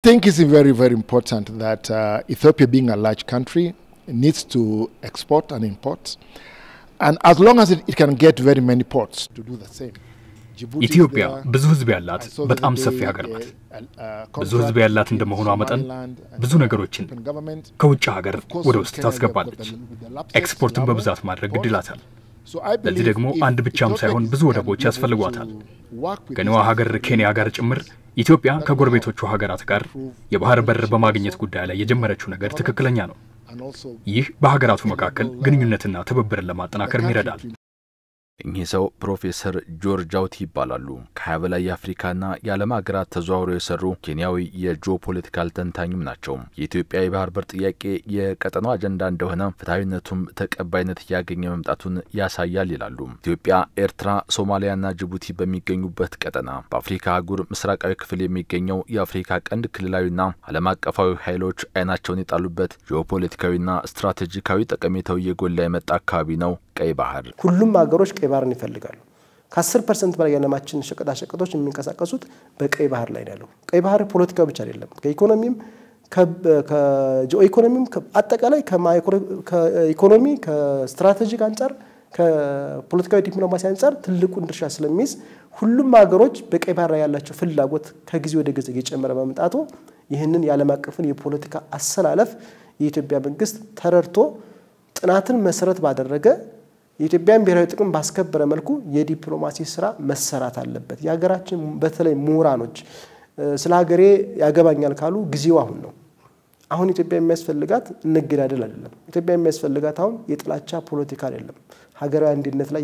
think it's very, very important that Ethiopia, being a large country, needs to export and import. And as long as it can get very many ports to do the same. ኢትዮጵያ ብዙ ህዝብ ያላት በጣም ሰፊ ሀገር ናት። ብዙ ህዝብ ያላት እንደመሆኗ መጠን ብዙ ነገሮችን ከውጭ ሀገር ወደ ውስጥ ታስገባለች። ኤክስፖርትን በብዛት ማድረግ ግድላታል። ለዚህ ደግሞ አንድ ብቻም ሳይሆን ብዙ ወደቦች ያስፈልጓታል። ከነዋ ሀገር ኬንያ ጋር ጭምር ኢትዮጵያ ከጎረቤቶቹ ሀገራት ጋር የባህር በር በማግኘት ጉዳይ ላይ የጀመረችው ነገር ትክክለኛ ነው። ይህ በሀገራቱ መካከል ግንኙነትና ትብብርን ለማጠናከር ይረዳል። እኚህ ሰው ፕሮፌሰር ጆርጅ አውቲ ይባላሉ። ከ20 በላይ የአፍሪካና የዓለም ሀገራት ተዘዋውረው የሰሩ ኬንያዊ የጂኦፖለቲካል ተንታኝም ናቸው። የኢትዮጵያ የባህር በር ጥያቄ የቀጠናው አጀንዳ እንደሆነ ፍትሃዊነቱም ተቀባይነት ያገኘ መምጣቱን ያሳያል ይላሉ። ኢትዮጵያ፣ ኤርትራ፣ ሶማሊያና ጅቡቲ በሚገኙበት ቀጠና በአፍሪካ አህጉር ምስራቃዊ ክፍል የሚገኘው የአፍሪካ ቀንድ ክልላዊና ዓለም አቀፋዊ ኃይሎች አይናቸውን የጣሉበት ጂኦፖለቲካዊና ስትራቴጂካዊ ጠቀሜታው የጎላ የመጣ አካባቢ ነው ቀይ ባህር። ሁሉም ሀገሮች ቀይ ባህርን ይፈልጋሉ። ከ10% በላይ የዓለማችን ሸቀጣሸቀጦች የሚንቀሳቀሱት በቀይ ባህር ላይ ነው። ቀይ ባህር ፖለቲካው ብቻ አይደለም፣ ከኢኮኖሚም ከጂኦ ኢኮኖሚም አጠቃላይ ከኢኮኖሚ ከስትራቴጂክ አንፃር ከፖለቲካዊ ዲፕሎማሲ አንፃር ትልቁን ድርሻ ስለሚይዝ ሁሉም ሀገሮች በቀይ ባህር ላይ ያላቸው ፍላጎት ከጊዜ ወደ ጊዜ እየጨመረ በመምጣቱ ይህንን የዓለም አቀፍን የፖለቲካ አሰላለፍ የኢትዮጵያ መንግስት ተረድቶ ጥናትን መሰረት ባደረገ የኢትዮጵያን ብሔራዊ ጥቅም ባስከበረ መልኩ የዲፕሎማሲ ስራ መሰራት አለበት። የሀገራችን በተለይ ምሁራኖች ስለ ሀገሬ ያገባኛል ካሉ ጊዜው አሁን ነው። አሁን ኢትዮጵያ የሚያስፈልጋት እንግዳደል አይደለም። ኢትዮጵያ የሚያስፈልጋት አሁን የጥላቻ ፖለቲካ አይደለም። ሀገራዊ አንድነት ላይ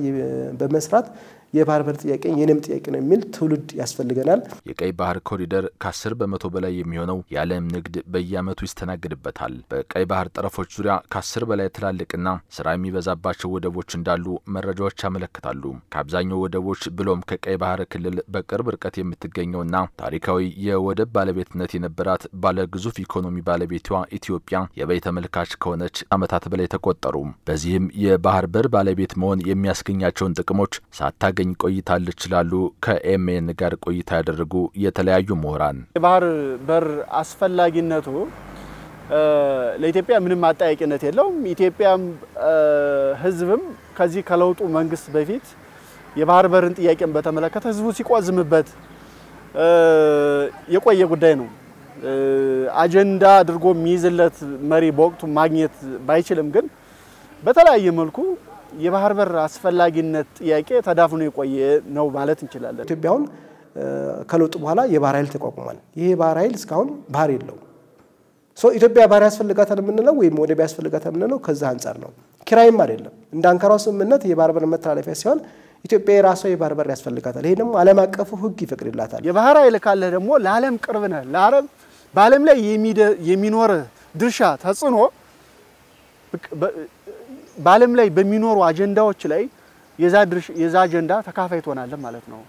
በመስራት የባህር በር ጥያቄ የኔም ጥያቄ ነው የሚል ትውልድ ያስፈልገናል። የቀይ ባህር ኮሪደር ከ10 በመቶ በላይ የሚሆነው የዓለም ንግድ በየዓመቱ ይስተናግድበታል። በቀይ ባህር ጠረፎች ዙሪያ ከ10 በላይ ትላልቅና ስራ የሚበዛባቸው ወደቦች እንዳሉ መረጃዎች ያመለክታሉ። ከአብዛኛው ወደቦች ብሎም ከቀይ ባህር ክልል በቅርብ ርቀት የምትገኘውና ታሪካዊ የወደብ ባለቤትነት የነበራት ባለ ግዙፍ ኢኮኖሚ ባለቤቷ ኢትዮጵያ የበይ ተመልካች ከሆነች ዓመታት በላይ ተቆጠሩ። በዚህም የባህር በር ባለቤት መሆን የሚያስገኛቸውን ጥቅሞች ሳታገኝ ቆይታለች ይላሉ ከኤምኤን ጋር ቆይታ ያደረጉ የተለያዩ ምሁራን። የባህር በር አስፈላጊነቱ ለኢትዮጵያ ምንም አጠያቂነት የለውም። ኢትዮጵያም ህዝብም ከዚህ ከለውጡ መንግስት በፊት የባህር በርን ጥያቄን በተመለከተ ህዝቡ ሲቆዝምበት የቆየ ጉዳይ ነው። አጀንዳ አድርጎ የሚይዝለት መሪ በወቅቱ ማግኘት ባይችልም ግን በተለያየ መልኩ የባህር በር አስፈላጊነት ጥያቄ ተዳፍኖ የቆየ ነው ማለት እንችላለን። ኢትዮጵያውን ከለውጡ በኋላ የባህር ኃይል ተቋቁሟል። ይሄ ባህር ኃይል እስካሁን ባህር የለው። ኢትዮጵያ ባህር ያስፈልጋታል የምንለው ወይም ወደብ ያስፈልጋታል የምንለው ከዛ አንፃር ነው። ኪራይም አይደለም። እንደ አንካራው ስምምነት የባህር በር መተላለፊያ ሲሆን ኢትዮጵያ የራሷ የባህር በር ያስፈልጋታል። ይሄ ደግሞ ዓለም አቀፉ ህግ ይፈቅድላታል። የባህር ኃይል ካለ ደግሞ ለዓለም ቅርብ ነህ። ለዓለም በዓለም ላይ የሚኖር ድርሻ ተጽዕኖ በዓለም ላይ በሚኖሩ አጀንዳዎች ላይ የዛ አጀንዳ ተካፋይ ትሆናለህ ማለት ነው።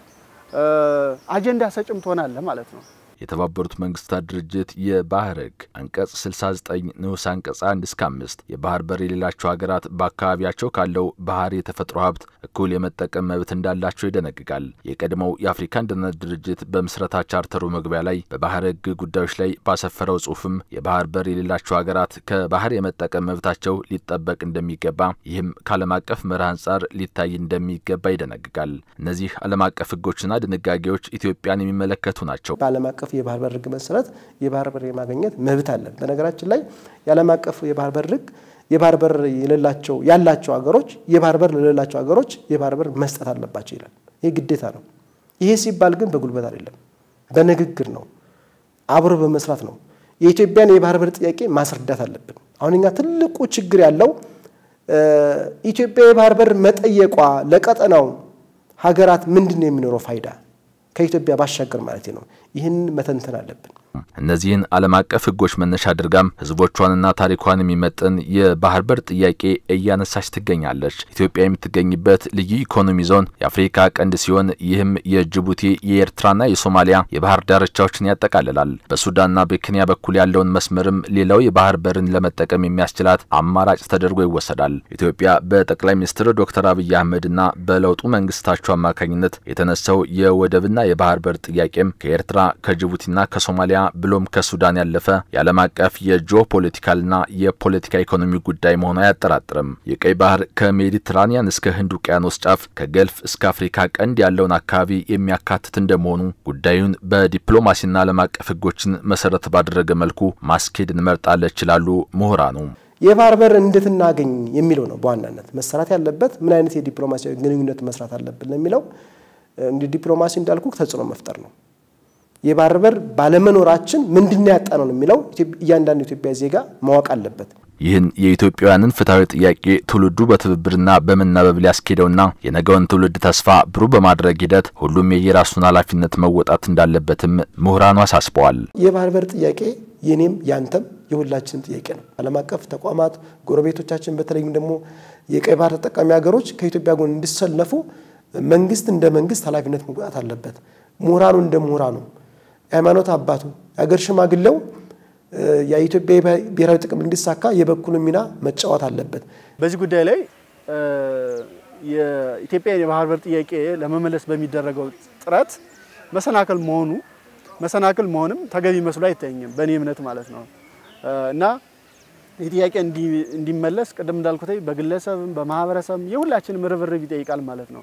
አጀንዳ ሰጭም ትሆናለህ ማለት ነው። የተባበሩት መንግስታት ድርጅት የባህር ህግ አንቀጽ 69 ንዑስ አንቀጽ 1 እስከ 5 የባህር በር የሌላቸው ሀገራት በአካባቢያቸው ካለው ባህር የተፈጥሮ ሀብት እኩል የመጠቀም መብት እንዳላቸው ይደነግጋል። የቀድሞው የአፍሪካ አንድነት ድርጅት በምስረታ ቻርተሩ መግቢያ ላይ በባህር ህግ ጉዳዮች ላይ ባሰፈረው ጽሑፍም የባህር በር የሌላቸው ሀገራት ከባህር የመጠቀም መብታቸው ሊጠበቅ እንደሚገባ ይህም ከዓለም አቀፍ መርህ አንፃር ሊታይ እንደሚገባ ይደነግጋል። እነዚህ ዓለም አቀፍ ህጎችና ድንጋጌዎች ኢትዮጵያን የሚመለከቱ ናቸው። ዓለም አቀፍ የባህር በር ህግ መሰረት የባህር በር የማግኘት መብት አለ። በነገራችን ላይ የዓለም አቀፍ የባህር በር ህግ የባህር በር ያላቸው ሀገሮች የባህር በር ለሌላቸው ሀገሮች የባህር በር መስጠት አለባቸው ይላል። ይሄ ግዴታ ነው። ይሄ ሲባል ግን በጉልበት አይደለም፣ በንግግር ነው፣ አብሮ በመስራት ነው። የኢትዮጵያን የባህር በር ጥያቄ ማስረዳት አለብን። አሁን እኛ ትልቁ ችግር ያለው ኢትዮጵያ የባህር በር መጠየቋ ለቀጠናው ሀገራት ምንድነው የሚኖረው ፋይዳ ከኢትዮጵያ ባሻገር ማለት ነው። ይህን መተንተን አለብን። እነዚህን ዓለም አቀፍ ህጎች መነሻ አድርጋም ህዝቦቿንና ታሪኳን የሚመጥን የባህር በር ጥያቄ እያነሳች ትገኛለች። ኢትዮጵያ የምትገኝበት ልዩ ኢኮኖሚ ዞን የአፍሪካ ቀንድ ሲሆን ይህም የጅቡቲ የኤርትራና የሶማሊያ የባህር ዳርቻዎችን ያጠቃልላል። በሱዳንና በኬንያ በኩል ያለውን መስመርም ሌላው የባህር በርን ለመጠቀም የሚያስችላት አማራጭ ተደርጎ ይወሰዳል። ኢትዮጵያ በጠቅላይ ሚኒስትር ዶክተር አብይ አህመድና በለውጡ መንግስታቸው አማካኝነት የተነሳው የወደብና የባህር በር ጥያቄም ከኤርትራ ከጅቡቲና ከሶማሊያ ብሎም ከሱዳን ያለፈ የዓለም አቀፍ የጂኦፖለቲካልና የፖለቲካ ኢኮኖሚ ጉዳይ መሆኑ አያጠራጥርም። የቀይ ባህር ከሜዲትራኒያን እስከ ህንድ ውቅያኖስ ጫፍ ከገልፍ እስከ አፍሪካ ቀንድ ያለውን አካባቢ የሚያካትት እንደመሆኑ ጉዳዩን በዲፕሎማሲና ዓለም አቀፍ ህጎችን መሰረት ባደረገ መልኩ ማስኬድ እንመርጣለን ይላሉ ምሁራኑ። የባህር በር እንዴት እናገኝ የሚለው ነው በዋናነት መሰራት ያለበት። ምን አይነት የዲፕሎማሲያዊ ግንኙነት መስራት አለብን ለሚለው እንግዲህ ዲፕሎማሲ እንዳልኩ ተጽዕኖ መፍጠር ነው። የባህር በር ባለመኖራችን ምንድነው ያጣነው የሚለው እያንዳንዱ ኢትዮጵያ ዜጋ ማወቅ አለበት። ይህን የኢትዮጵያውያንን ፍትሃዊ ጥያቄ ትውልዱ በትብብርና በመናበብ ሊያስኬደውና የነገውን ትውልድ ተስፋ ብሩህ በማድረግ ሂደት ሁሉም የየራሱን ኃላፊነት መወጣት እንዳለበትም ምሁራኑ አሳስበዋል። የባህር በር ጥያቄ የኔም ያንተም የሁላችን ጥያቄ ነው። ዓለም አቀፍ ተቋማት ጎረቤቶቻችን በተለይም ደግሞ የቀይ ባህር ተጠቃሚ ሀገሮች ከኢትዮጵያ ጎን እንዲሰለፉ መንግስት እንደ መንግስት ኃላፊነት መወጣት አለበት። ምሁራኑ እንደ ምሁራኑ፣ ሃይማኖት አባቱ፣ የሀገር ሽማግሌው የኢትዮጵያ ብሔራዊ ጥቅም እንዲሳካ የበኩሉን ሚና መጫወት አለበት። በዚህ ጉዳይ ላይ የኢትዮጵያ የባህር በር ጥያቄ ለመመለስ በሚደረገው ጥረት መሰናክል መሆንም ተገቢ መስሎ አይታየኝም በእኔ እምነት ማለት ነው። እና የጥያቄ እንዲመለስ ቀደም እንዳልኩት በግለሰብም በማህበረሰብም የሁላችንም ርብርብ ይጠይቃል ማለት ነው።